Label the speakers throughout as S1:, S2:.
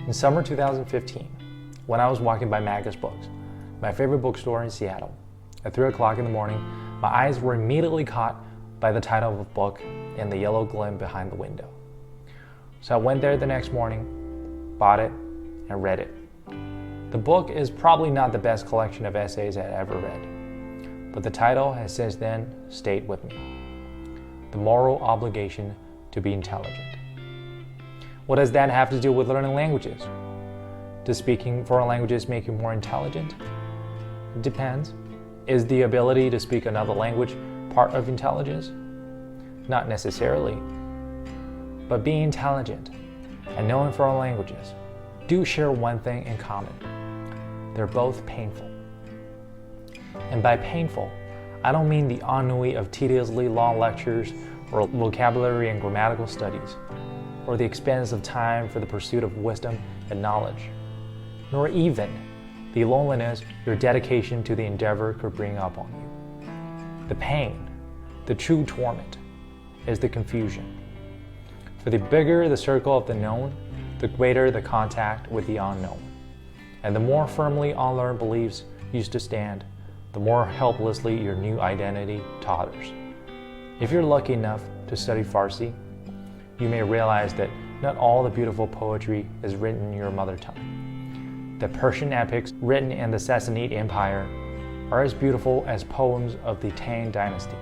S1: In summer 2015, when I was walking by Magus Books, my favorite bookstore in Seattle, at 3 o'clock in the morning, my eyes were immediately caught by the title of a book and the yellow glim behind the window. So I went there the next morning, bought it, and read it. The book is probably not the best collection of essays I've ever read, but the title has since then stayed with me. The Moral Obligation to be Intelligent. What does that have to do with learning languages? Does speaking foreign languages make you more intelligent? It depends. Is the ability to speak another language part of intelligence? Not necessarily. But being intelligent and knowing foreign languages do share one thing in common. They're both painful. And by painful, I don't mean the ennui of tediously long lectures or vocabulary and grammatical studies, or the expense of time for the pursuit of wisdom and knowledge, nor even the loneliness your dedication to the endeavor could bring up on you. The pain, the true torment, is the confusion. For the bigger the circle of the known, the greater the contact with the unknown. And the more firmly unlearned beliefs used to stand, the more helplessly your new identity totters. If you're lucky enough to study Farsi, you may realize that not all the beautiful poetry is written in your mother tongue. The Persian epics written in the Sassanid Empire are as beautiful as poems of the Tang dynasty.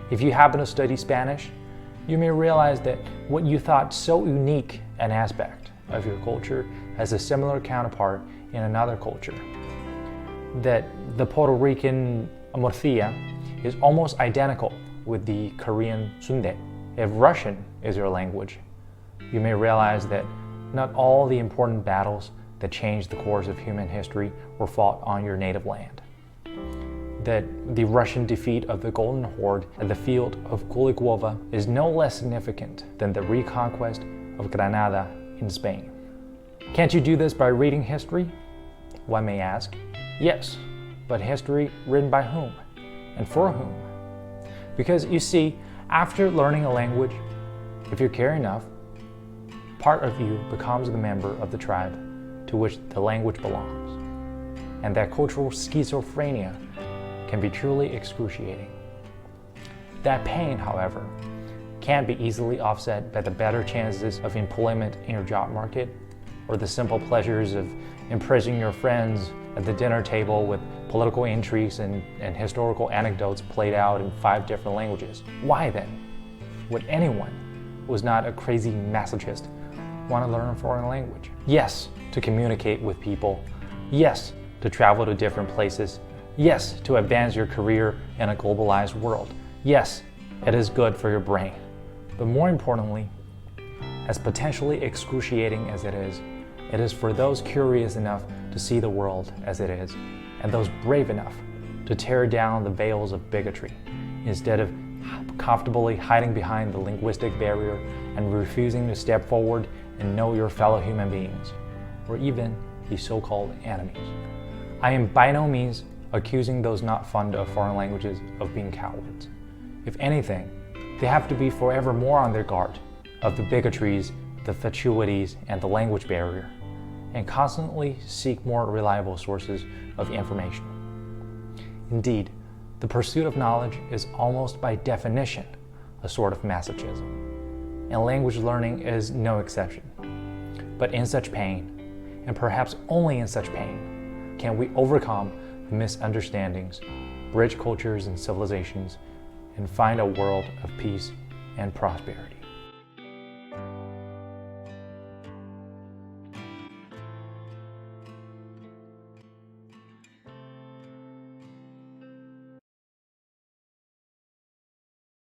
S1: If you happen to study Spanish, you may realize that what you thought so unique an aspect of your culture has a similar counterpart in another culture. That the Puerto Rican morcilla is almost identical with the Korean sundae. If Russian is your language, you may realize that not all the important battles that changed the course of human history were fought on your native land. That the Russian defeat of the Golden Horde at the field of Kulikovo is no less significant than the reconquest of Granada in Spain. Can't you do this by reading history? One may ask. Yes, but history written by whom and for whom? Because you see, after learning a language, if you care enough, part of you becomes the member of the tribe to which the language belongs. And that cultural schizophrenia can be truly excruciating. That pain, however, can't be easily offset by the better chances of employment in your job market or the simple pleasures of impressing your friends at the dinner table with political intrigues and historical anecdotes played out in 5 different languages. Why then would anyone who is not a crazy masochist want to learn a foreign language? Yes, to communicate with people. Yes, to travel to different places. Yes, to advance your career in a globalized world. Yes, it is good for your brain. But more importantly, as potentially excruciating as it is for those curious enough to see the world as it is, and those brave enough to tear down the veils of bigotry, instead of comfortably hiding behind the linguistic barrier and refusing to step forward and know your fellow human beings, or even the so-called enemies. I am by no means accusing those not fond of foreign languages of being cowards. If anything, they have to be forever more on their guard of the bigotries, the fatuities, and the language barrier, and constantly seek more reliable sources of information. Indeed, the pursuit of knowledge is almost by definition a sort of masochism, and language learning is no exception. But in such pain, and perhaps only in such pain, can we overcome the misunderstandings, bridge cultures and civilizations, and find a world of peace and prosperity.